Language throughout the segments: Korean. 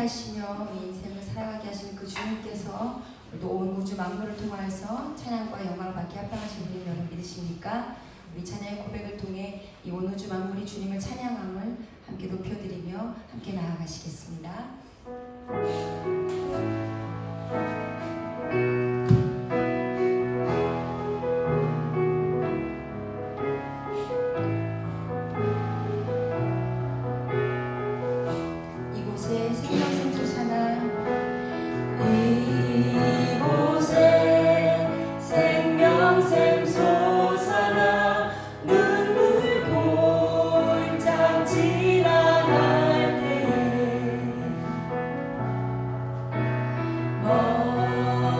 하시며 이 인생을 살아가게 하시는 그 주님께서 또 온 우주 만물을 통하여서 찬양과 영광을 받게 합당하신 분이 여러분 믿으십니까? 우리 찬양의 고백을 통해 이 온 우주 만물이 주님을 찬양함을 함께 높여드리며 함께 나아가시겠습니다. 이곳에 생명샘 솟아나 이곳에 생명샘 솟아나 눈물 골짝 지나갈 때에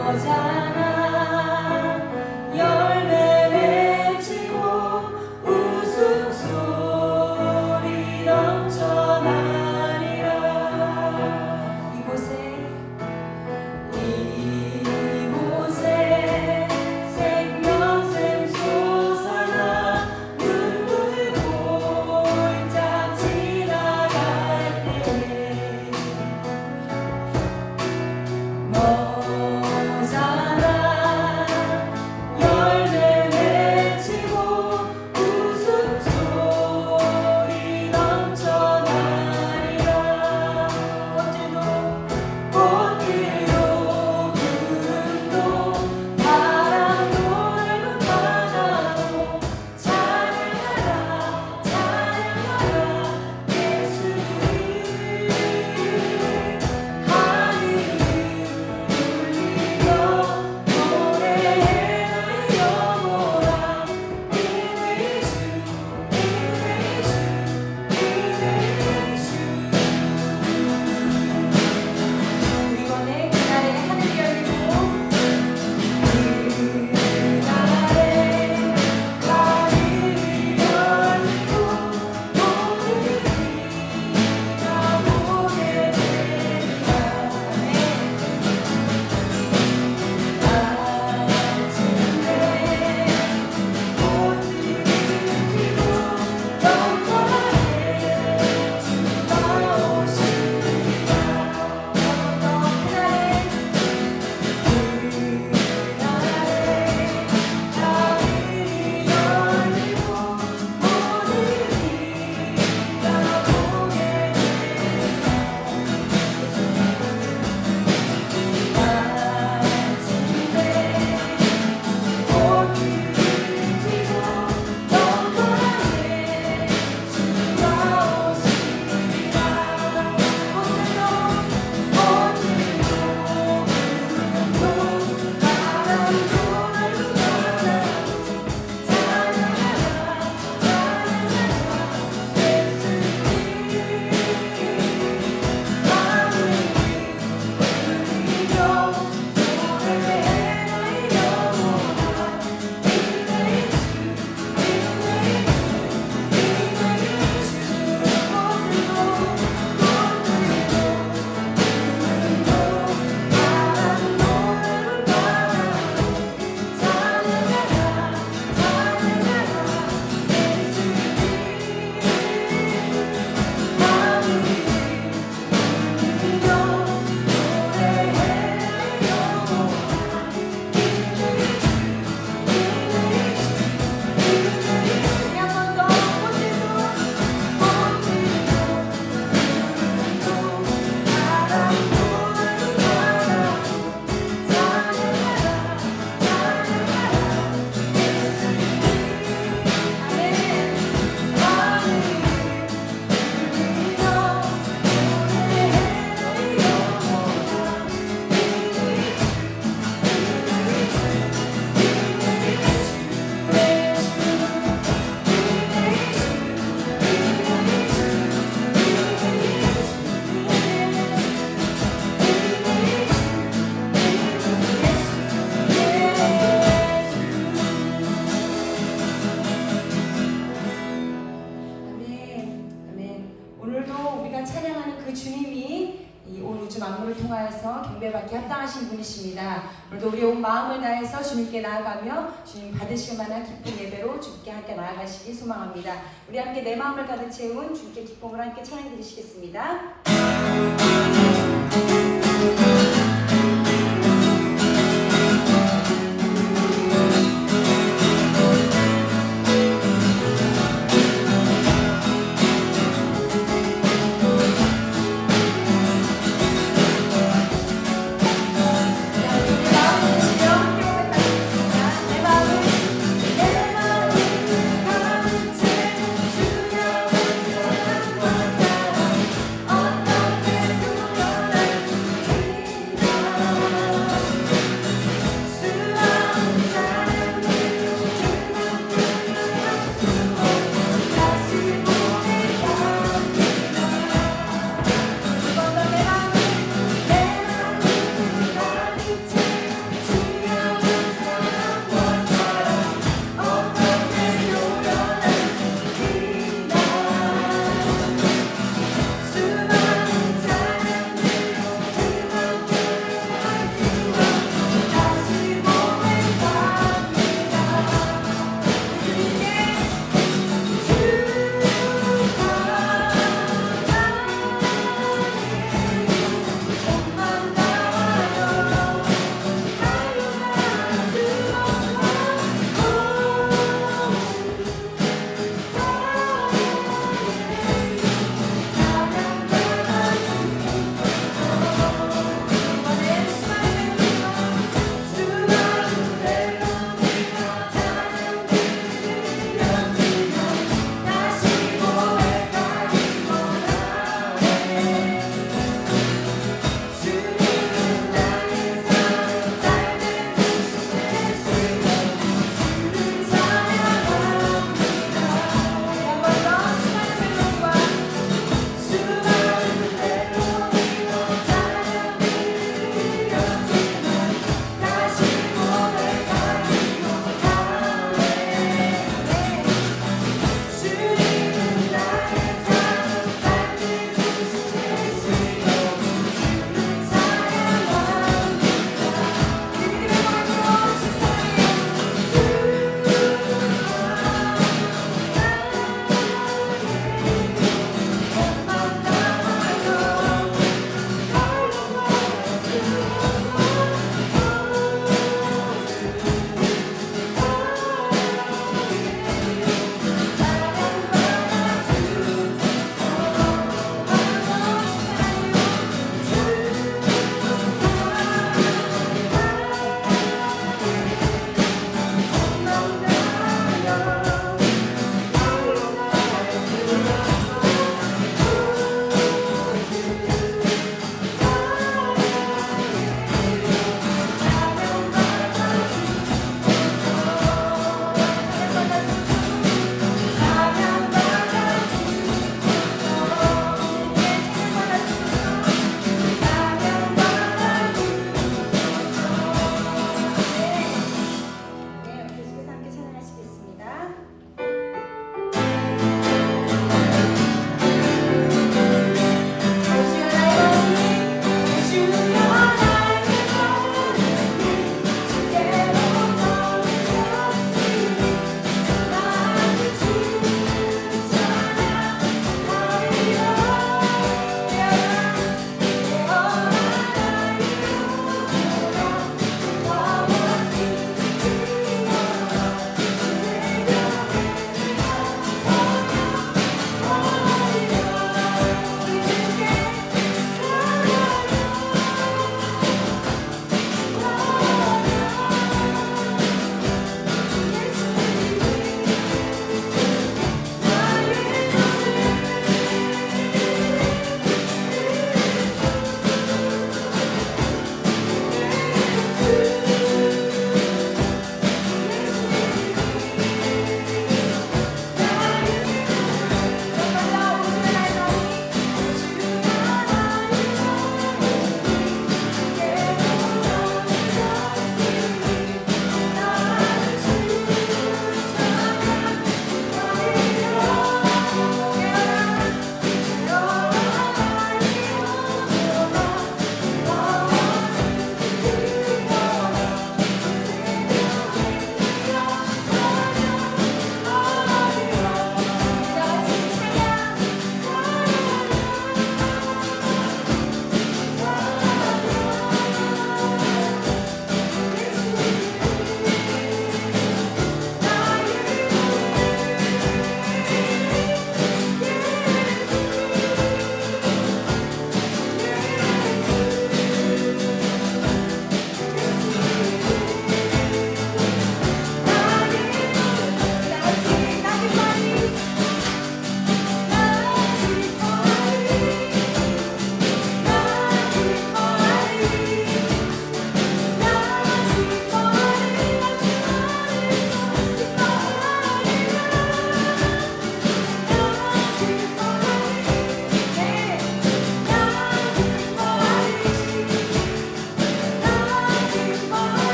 머잖아 열매 맺히고 웃음소리 넘쳐나리라. 이곳에 생명샘 솟아나 눈물 골짝 지나갈 때에 머잖아 열매 맺히고 웃음소리 넘쳐나리라. 꽃들도 구름도 바람도 맑은 바다도 찬양하라 찬양하라 예수를. 하늘을 울리며 노래해 나의 영혼아 믿을 주 믿을 주 믿을 주. 이번에 그날에 하늘이 열리고 그날에 하늘이 열리고 모든 이가 보게 되리라. 아침에 꽃들이 피고 영원하게 주가 오시리라. 하늘이 열리고 모든 이가 보게 되리라. 아침에 꽃들이 피고 영원하게 주가 오시리라. 꽃들도 구름도 바람도 맑은 바다도 찬양하라 찬양하라 예수님. 하늘을 울리며 노래해 나의 영혼아 믿을 주 믿을 주 믿을 주. 꽃들도 구름도 바람도 맑은 바다도 찬양하라 찬양하라 예수님. 하늘을 울리며 노래해 나의 영혼아 믿을 주 믿을 주 믿을 주. 한 번 더 꽃들도 구름도 바람도 맑은 바다도 찬양하라 찬양하라 예수님. 아멘. 하늘을 울리며 노래해 나의 영혼아 믿을 주 아멘, 아멘. 오늘도 우리가 찬양하는 그 주님이 이 온 우주 만물을 통하여서 경배받기 합당하신 분이십니다. 오늘도 우리 온 마음을 다해서 주님께 나아가며 주님 받으실 만한 기쁜 예배로 주님께 함께 나아가시기 소망합니다. 우리 함께 내 마음을 가득 채운 주님께 기쁨을 함께 찬양 드리시겠습니다.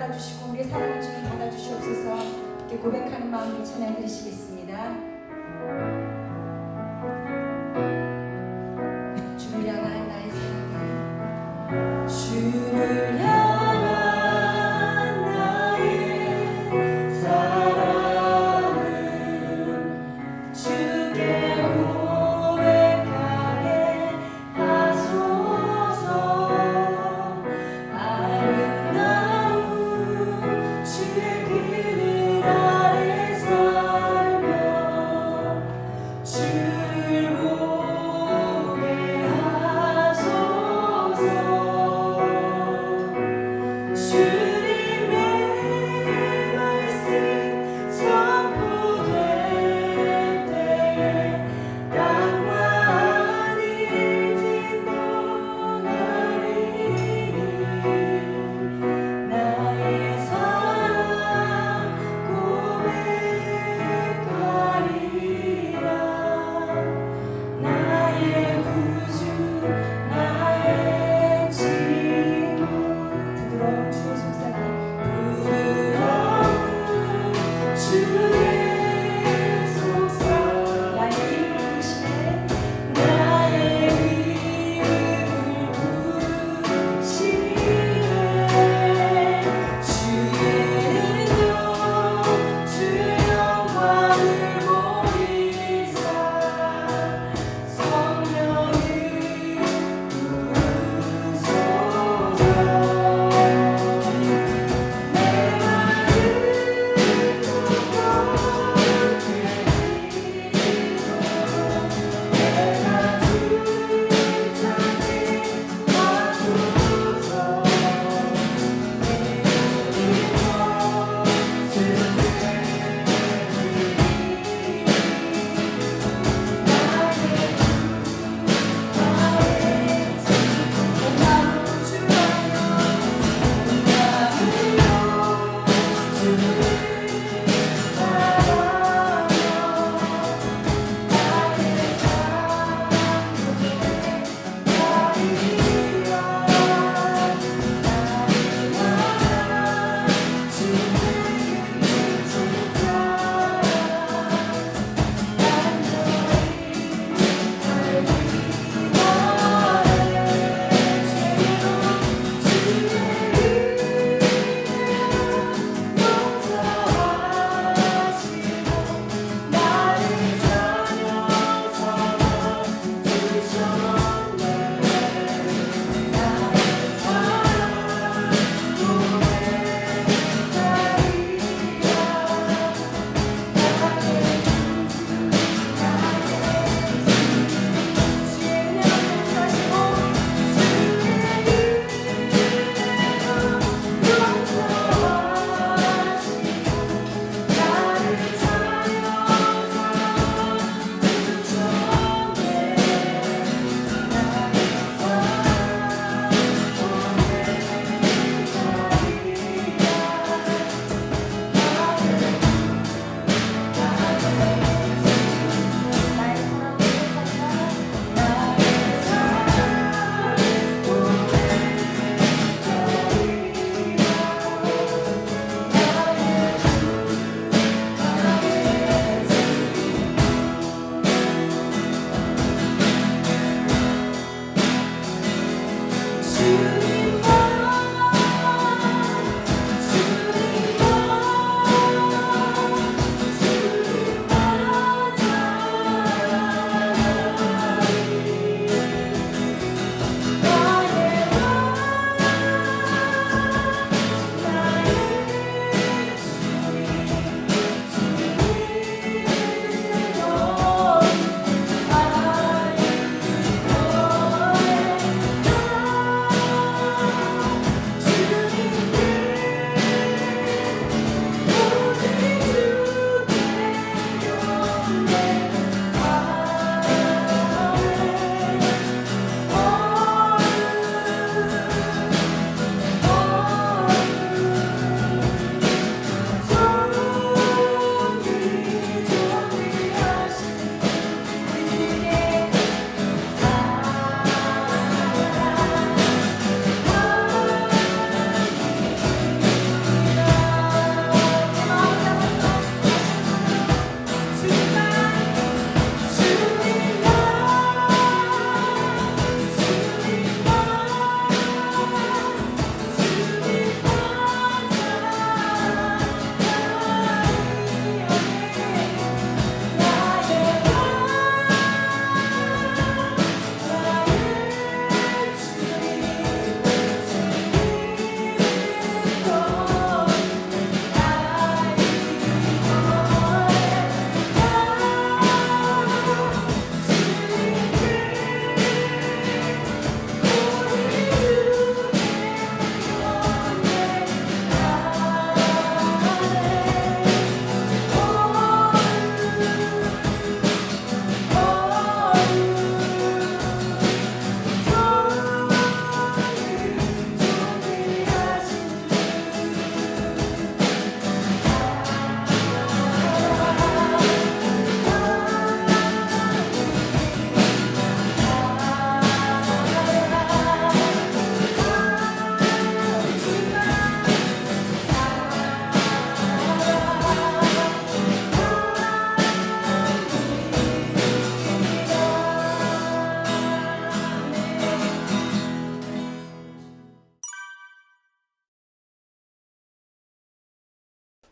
받아주시고 우리의 사랑을 주님 받아주시옵소서. 이렇게 고백하는 마음으로 찬양 드리시겠습니다. 주를 향한 나의 사랑은 주를 향한 나의 사랑은 주께 고백하게 하소서. 아름다운 주의 그늘 아래 살며 주를 보게 하소서. 주님의 말씀 선포될 때에 땅과 하늘 진동하리니 나의 사랑 고백하리라. 나의 구주 나의 친구. 부드러운 주의 속삭임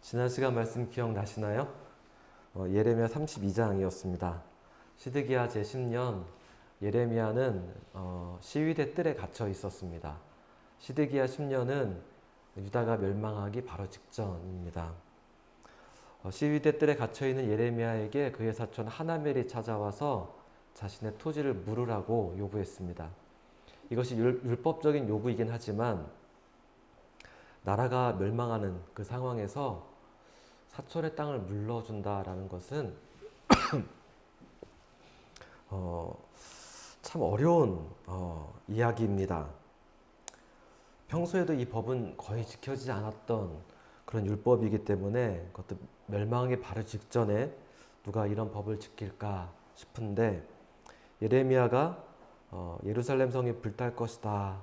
지난 시간 말씀 기억나시나요? 예레미야 32장이었습니다. 시드기야 제10년 예레미야는 시위대 뜰에 갇혀 있었습니다. 시드기야 10년은 유다가 멸망하기 바로 직전입니다. 시위대 뜰에 갇혀 있는 예레미야에게 그의 사촌 하나멜이 찾아와서 자신의 토지를 물으라고 요구했습니다. 이것이 율법적인 요구이긴 하지만 나라가 멸망하는 그 상황에서 사촌의 땅을 물러준다라는 것은 참 어려운 이야기입니다. 평소에도 이 법은 거의 지켜지지 않았던 그런 율법이기 때문에 그것도 멸망하기 바로 직전에 누가 이런 법을 지킬까 싶은데 예레미야가 예루살렘 성이 불탈 것이다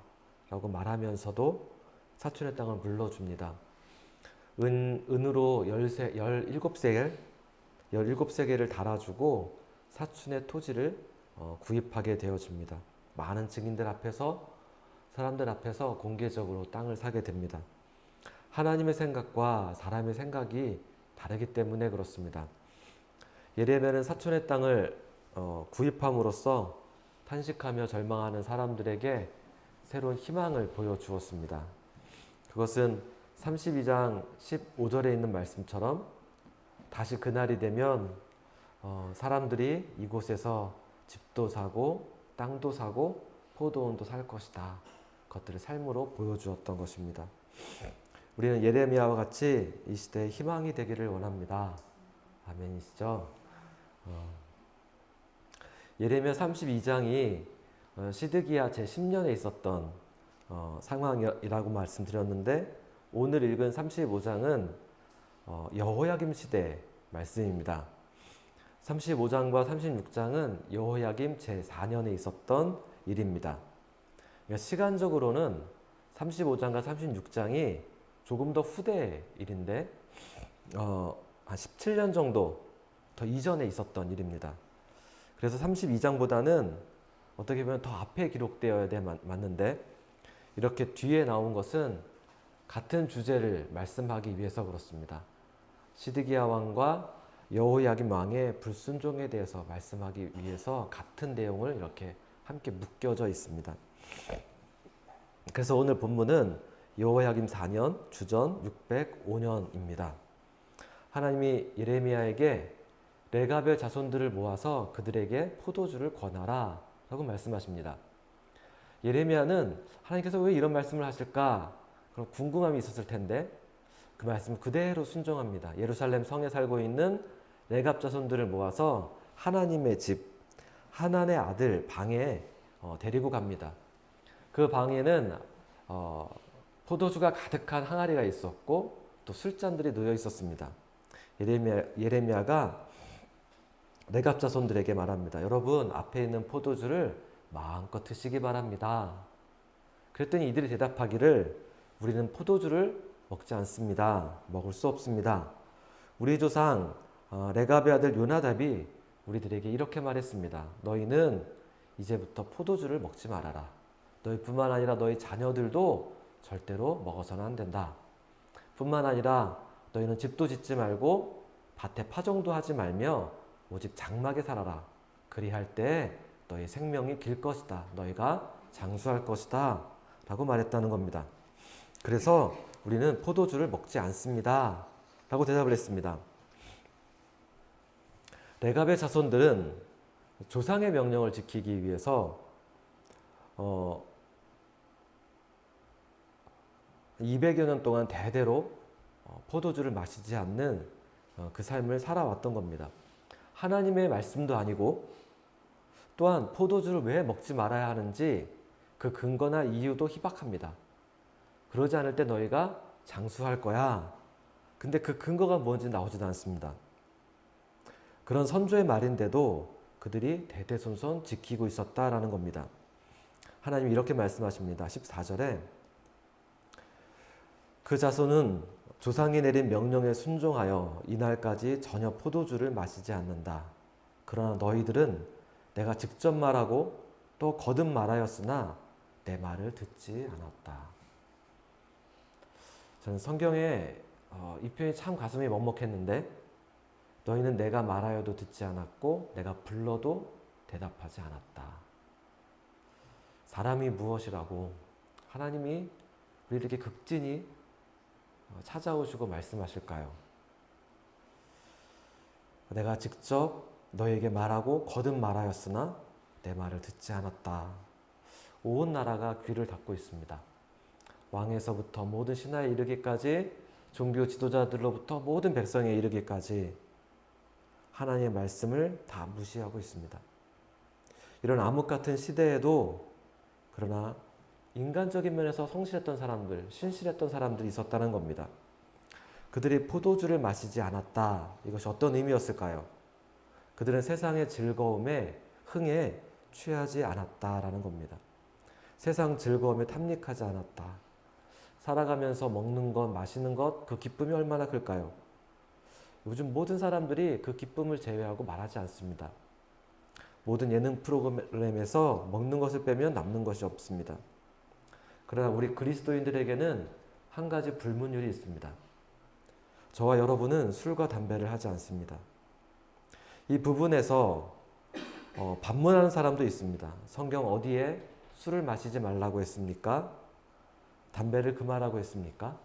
라고 말하면서도 사촌의 땅을 물러줍니다. 은으로 17세겔을 달아주고 사촌의 토지를 구입하게 되어집니다. 많은 증인들 앞에서 사람들 앞에서 공개적으로 땅을 사게 됩니다. 하나님의 생각과 사람의 생각이 다르기 때문에 그렇습니다. 예레미야는 사촌의 땅을 구입함으로써 탄식하며 절망하는 사람들에게 새로운 희망을 보여주었습니다. 그것은 32장 15절에 있는 말씀처럼 다시 그날이 되면 사람들이 이곳에서 집도 사고 땅도 사고 포도원도 살 것이다. 그것들을 삶으로 보여주었던 것입니다. 우리는 예레미야와 같이 이 시대에 희망이 되기를 원합니다. 아멘이시죠? 예레미야 32장이 시드기야 제10년에 있었던 상황이라고 말씀드렸는데 오늘 읽은 35장은 여호야김 시대 말씀입니다. 35장과 36장은 여호야김 제4년에 있었던 일입니다. 그러니까 시간적으로는 35장과 36장이 조금 더 후대 일인데 한 17년 정도 더 이전에 있었던 일입니다. 그래서 32장보다는 어떻게 보면 더 앞에 기록되어야 맞는데 이렇게 뒤에 나온 것은 같은 주제를 말씀하기 위해서 그렇습니다. 시드기야 왕과 여호야김 왕의 불순종에 대해서 말씀하기 위해서 같은 내용을 이렇게 함께 묶여져 있습니다. 그래서 오늘 본문은 여호야김 4년 주전 605년입니다. 하나님이 예레미야에게 레갑의 자손들을 모아서 그들에게 포도주를 권하라 라고 말씀하십니다. 예레미야는 하나님께서 왜 이런 말씀을 하실까? 그런 궁금함이 있었을 텐데 그 말씀 그대로 순종합니다. 예루살렘 성에 살고 있는 레갑 자손들을 모아서 하나님의 집, 하나님의 아들 방에 데리고 갑니다. 그 방에는 포도주가 가득한 항아리가 있었고 또 술잔들이 놓여 있었습니다. 예레미야가 레갑 자손들에게 말합니다. 여러분 앞에 있는 포도주를 마음껏 드시기 바랍니다. 그랬더니 이들이 대답하기를 우리는 포도주를 먹지 않습니다. 먹을 수 없습니다. 우리 조상 레갑의 아들 요나답이 우리들에게 이렇게 말했습니다. 너희는 이제부터 포도주를 먹지 말아라. 너희뿐만 아니라 너희 자녀들도 절대로 먹어서는 안 된다. 뿐만 아니라 너희는 집도 짓지 말고 밭에 파종도 하지 말며 오직 장막에 살아라. 그리할 때 너희 생명이 길 것이다. 너희가 장수할 것이다. 라고 말했다는 겁니다. 그래서 우리는 포도주를 먹지 않습니다. 라고 대답을 했습니다. 레갑의 자손들은 조상의 명령을 지키기 위해서 200여 년 동안 대대로 포도주를 마시지 않는 그 삶을 살아왔던 겁니다. 하나님의 말씀도 아니고 또한 포도주를 왜 먹지 말아야 하는지 그 근거나 이유도 희박합니다. 그러지 않을 때 너희가 장수할 거야. 근데 그 근거가 뭔지 나오지도 않습니다. 그런 선조의 말인데도 그들이 대대손손 지키고 있었다라는 겁니다. 하나님이 이렇게 말씀하십니다. 14절에 그 자손은 조상이 내린 명령에 순종하여 이날까지 전혀 포도주를 마시지 않는다. 그러나 너희들은 내가 직접 말하고 또 거듭 말하였으나 내 말을 듣지 않았다. 저는 성경에 이 표현이 참 가슴이 먹먹했는데 너희는 내가 말하여도 듣지 않았고 내가 불러도 대답하지 않았다. 사람이 무엇이라고 하나님이 우리 이렇게 극진히 찾아오시고 말씀하실까요? 내가 직접 너에게 말하고 거듭 말하였으나 내 말을 듣지 않았다. 온 나라가 귀를 닫고 있습니다. 왕에서부터 모든 신하에 이르기까지 종교 지도자들로부터 모든 백성에 이르기까지 하나님의 말씀을 다 무시하고 있습니다. 이런 암흑 같은 시대에도 그러나 인간적인 면에서 성실했던 사람들, 신실했던 사람들이 있었다는 겁니다. 그들이 포도주를 마시지 않았다. 이것이 어떤 의미였을까요? 그들은 세상의 즐거움에, 흥에 취하지 않았다라는 겁니다. 세상 즐거움에 탐닉하지 않았다. 살아가면서 먹는 것, 마시는 것, 그 기쁨이 얼마나 클까요? 요즘 모든 사람들이 그 기쁨을 제외하고 말하지 않습니다. 모든 예능 프로그램에서 먹는 것을 빼면 남는 것이 없습니다. 그러나 우리 그리스도인들에게는 한 가지 불문율이 있습니다. 저와 여러분은 술과 담배를 하지 않습니다. 이 부분에서 반문하는 사람도 있습니다. 성경 어디에 술을 마시지 말라고 했습니까? 담배를 금하라고 했습니까?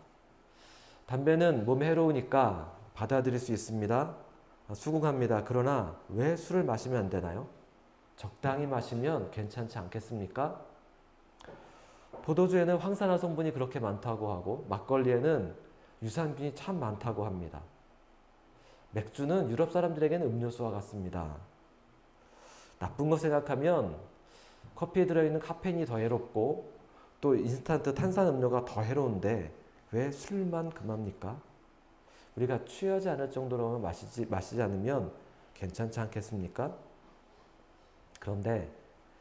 담배는 몸에 해로우니까 받아들일 수 있습니다. 수긍합니다. 그러나 왜 술을 마시면 안 되나요? 적당히 마시면 괜찮지 않겠습니까? 포도주에는 황산화 성분이 그렇게 많다고 하고 막걸리에는 유산균이 참 많다고 합니다. 맥주는 유럽 사람들에게는 음료수와 같습니다. 나쁜 거 생각하면 커피에 들어있는 카페인이 더 해롭고 또 인스턴트 탄산음료가 더 해로운데 왜 술만 금합니까? 우리가 취하지 않을 정도로만 마시지 않으면 괜찮지 않겠습니까? 그런데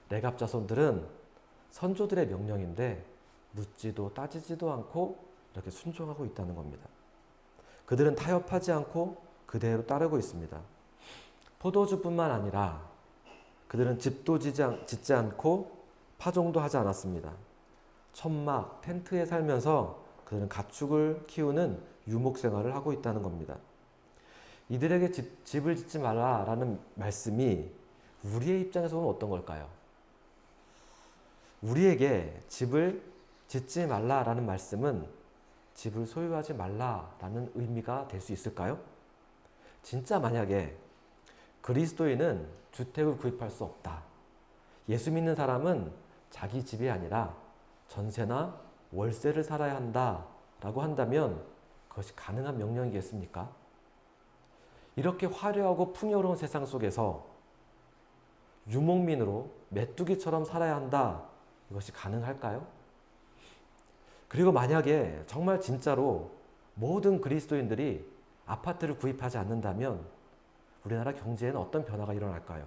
레갑 자손들은 선조들의 명령인데 묻지도 따지지도 않고 이렇게 순종하고 있다는 겁니다. 그들은 타협하지 않고 그대로 따르고 있습니다. 포도주뿐만 아니라 그들은 집도 짓지 않고 파종도 하지 않았습니다. 천막, 텐트에 살면서 그들은 가축을 키우는 유목 생활을 하고 있다는 겁니다. 이들에게 집을 짓지 말라라는 말씀이 우리의 입장에서 보면 어떤 걸까요? 우리에게 집을 짓지 말라라는 말씀은 집을 소유하지 말라라는 의미가 될 수 있을까요? 진짜 만약에 그리스도인은 주택을 구입할 수 없다. 예수 믿는 사람은 자기 집이 아니라 전세나 월세를 살아야 한다라고 한다면 그것이 가능한 명령이겠습니까? 이렇게 화려하고 풍요로운 세상 속에서 유목민으로 메뚜기처럼 살아야 한다. 이것이 가능할까요? 그리고 만약에 정말 진짜로 모든 그리스도인들이 아파트를 구입하지 않는다면 우리나라 경제에는 어떤 변화가 일어날까요?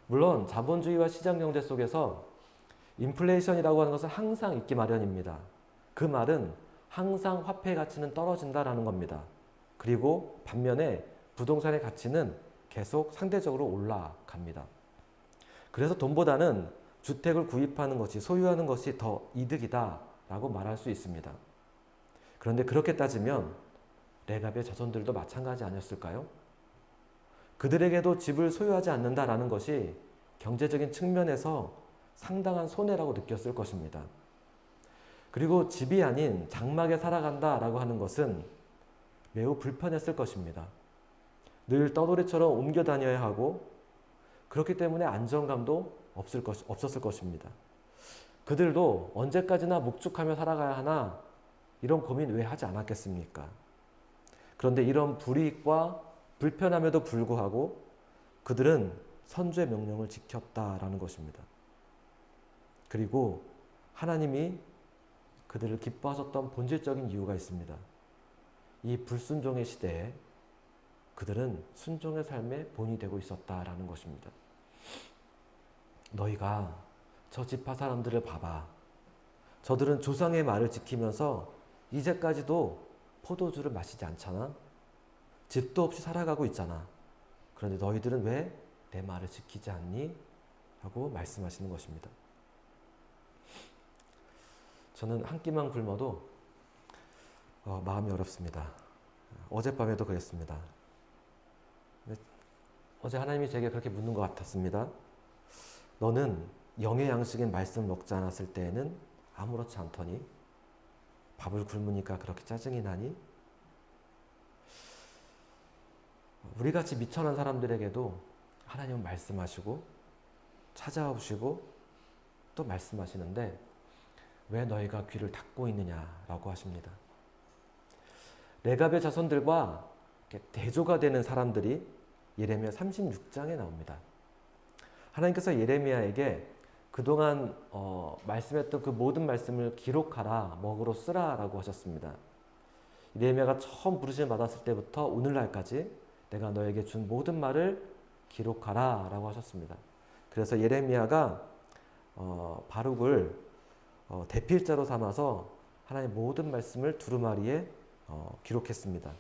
물론 자본주의와 시장경제 속에서 인플레이션이라고 하는 것은 항상 있기 마련입니다. 그 말은 항상 화폐의 가치는 떨어진다라는 겁니다. 그리고 반면에 부동산의 가치는 계속 상대적으로 올라갑니다. 그래서 돈보다는 주택을 구입하는 것이, 소유하는 것이 더 이득이다라고 말할 수 있습니다. 그런데 그렇게 따지면 레갑의 자손들도 마찬가지 아니었을까요? 그들에게도 집을 소유하지 않는다라는 것이 경제적인 측면에서 상당한 손해라고 느꼈을 것입니다. 그리고 집이 아닌 장막에 살아간다라고 하는 것은 매우 불편했을 것입니다. 늘 떠돌이처럼 옮겨 다녀야 하고 그렇기 때문에 안정감도 없었을 것입니다. 그들도 언제까지나 목축하며 살아가야 하나 이런 고민 왜 하지 않았겠습니까? 그런데 이런 불이익과 불편함에도 불구하고 그들은 선주의 명령을 지켰다라는 것입니다. 그리고 하나님이 그들을 기뻐하셨던 본질적인 이유가 있습니다. 이 불순종의 시대에 그들은 순종의 삶의 본이 되고 있었다라는 것입니다. 너희가 저 지파 사람들을 봐봐. 저들은 조상의 말을 지키면서 이제까지도 포도주를 마시지 않잖아. 집도 없이 살아가고 있잖아. 그런데 너희들은 왜 내 말을 지키지 않니? 하고 말씀하시는 것입니다. 저는 한 끼만 굶어도 마음이 어렵습니다. 어젯밤에도 그랬습니다. 어제 하나님이 제게 그렇게 묻는 것 같았습니다. 너는 영의 양식인 말씀을 먹지 않았을 때에는 아무렇지 않더니 밥을 굶으니까 그렇게 짜증이 나니? 우리같이 미천한 사람들에게도 하나님은 말씀하시고 찾아오시고 또 말씀하시는데 왜 너희가 귀를 닫고 있느냐라고 하십니다. 레갑의 자손들과 대조가 되는 사람들이 예레미야 36장에 나옵니다. 하나님께서 예레미야에게 그동안 말씀했던 그 모든 말씀을 기록하라, 먹으로 쓰라라고 하셨습니다. 예레미야가 처음 부르심을 받았을 때부터 오늘날까지 내가 너에게 준 모든 말을 기록하라라고 하셨습니다. 그래서 예레미야가 바룩을 대필자로 삼아서 하나님의 모든 말씀을 두루마리에 기록했습니다.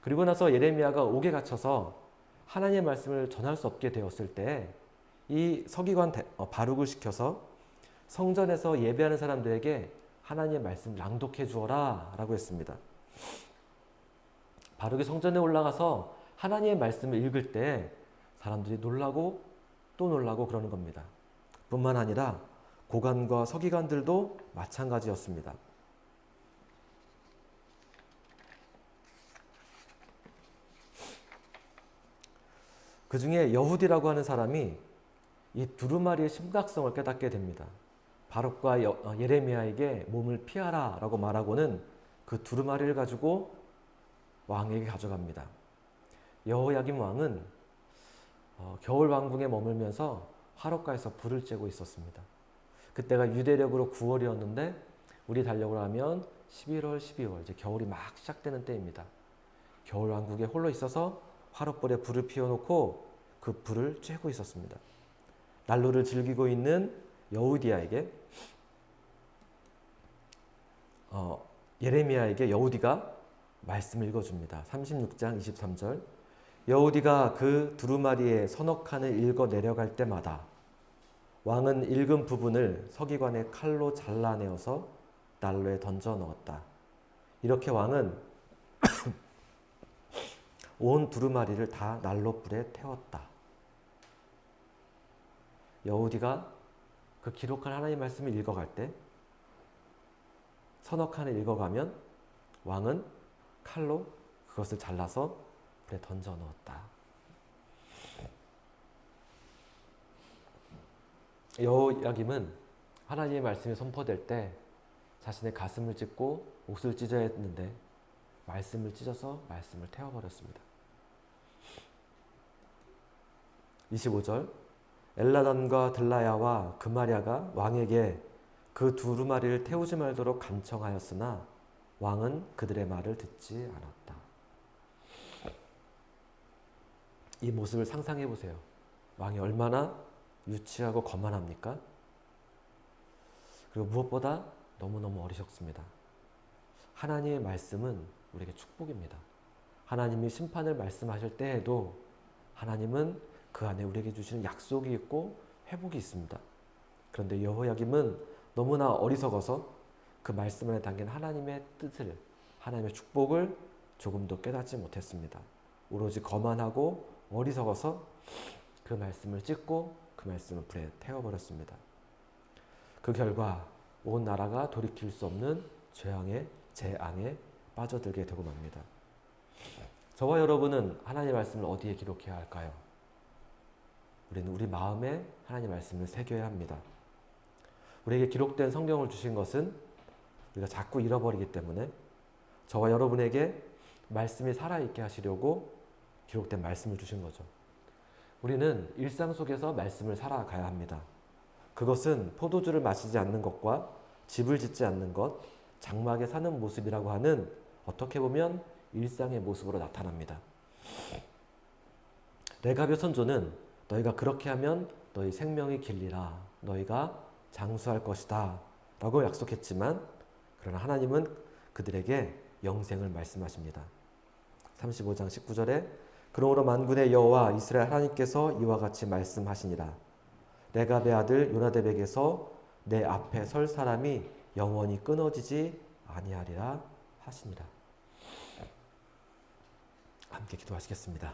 그리고 나서 예레미야가 옥에 갇혀서 하나님의 말씀을 전할 수 없게 되었을 때 이 서기관 바룩을 시켜서 성전에서 예배하는 사람들에게 하나님의 말씀을 낭독해 주어라 라고 했습니다. 바룩이 성전에 올라가서 하나님의 말씀을 읽을 때 사람들이 놀라고 또 놀라고 그러는 겁니다. 뿐만 아니라 고관과 서기관들도 마찬가지였습니다. 그 중에 여후디라고 하는 사람이 이 두루마리의 심각성을 깨닫게 됩니다. 바룩과 예레미야에게 몸을 피하라 라고 말하고는 그 두루마리를 가지고 왕에게 가져갑니다. 여호야김 왕은 겨울 왕궁에 머물면서 화롯가에서 불을 쬐고 있었습니다. 그때가 유대력으로 9월이었는데 우리 달력으로 하면 11월, 12월 이제 겨울이 막 시작되는 때입니다. 겨울 왕국에 홀로 있어서 화롯불에 불을 피워놓고 그 불을 쬐고 있었습니다. 난로를 즐기고 있는 여우디아에게 예레미야에게 여우디가 말씀을 읽어줍니다. 36장 23절 여우디가 그 두루마리에 서너 칸을 읽어 내려갈 때마다 왕은 읽은 부분을 서기관의 칼로 잘라내어서 난로에 던져 넣었다. 이렇게 왕은 온 두루마리를 다 난로불에 태웠다. 여우디가 그 기록한 하나님의 말씀을 읽어갈 때 서너 칸을 읽어가면 왕은 칼로 그것을 잘라서 불에 던져 넣었다. 여호야김은 하나님의 말씀이 선포될 때 자신의 가슴을 찢고 옷을 찢어야 했는데 말씀을 찢어서 말씀을 태워버렸습니다. 25절 엘라단과 들라야와 그마랴가 왕에게 그 두루마리를 태우지 말도록 간청하였으나 왕은 그들의 말을 듣지 않았다. 이 모습을 상상해 보세요. 왕이 얼마나 유치하고 거만합니까? 그리고 무엇보다 너무너무 어리석습니다. 하나님의 말씀은 우리에게 축복입니다. 하나님이 심판을 말씀하실 때에도 하나님은 그 안에 우리에게 주시는 약속이 있고 회복이 있습니다. 그런데 여호야김은 너무나 어리석어서 그 말씀 안에 담긴 하나님의 뜻을, 하나님의 축복을 조금도 깨닫지 못했습니다. 오로지 거만하고 어리석어서 그 말씀을 찢고 그 말씀을 불에 태워버렸습니다. 그 결과 온 나라가 돌이킬 수 없는 재앙에 빠져들게 되고 맙니다. 저와 여러분은 하나님의 말씀을 어디에 기록해야 할까요? 우리는 우리 마음에 하나님의 말씀을 새겨야 합니다. 우리에게 기록된 성경을 주신 것은 우리가 자꾸 잃어버리기 때문에 저와 여러분에게 말씀이 살아있게 하시려고 기록된 말씀을 주신 거죠. 우리는 일상 속에서 말씀을 살아가야 합니다. 그것은 포도주를 마시지 않는 것과 집을 짓지 않는 것, 장막에 사는 모습이라고 하는 어떻게 보면 일상의 모습으로 나타납니다. 레갑의 선조는 너희가 그렇게 하면 너희 생명이 길리라, 너희가 장수할 것이다 라고 약속했지만 그러나 하나님은 그들에게 영생을 말씀하십니다. 35장 19절에 그러므로 만군의 여호와 이스라엘 하나님께서 이와 같이 말씀하시니라. 레갑의 아들 요나답에게서 내 앞에 설 사람이 영원히 끊어지지 아니하리라 하시니라. 함께 기도하시겠습니다.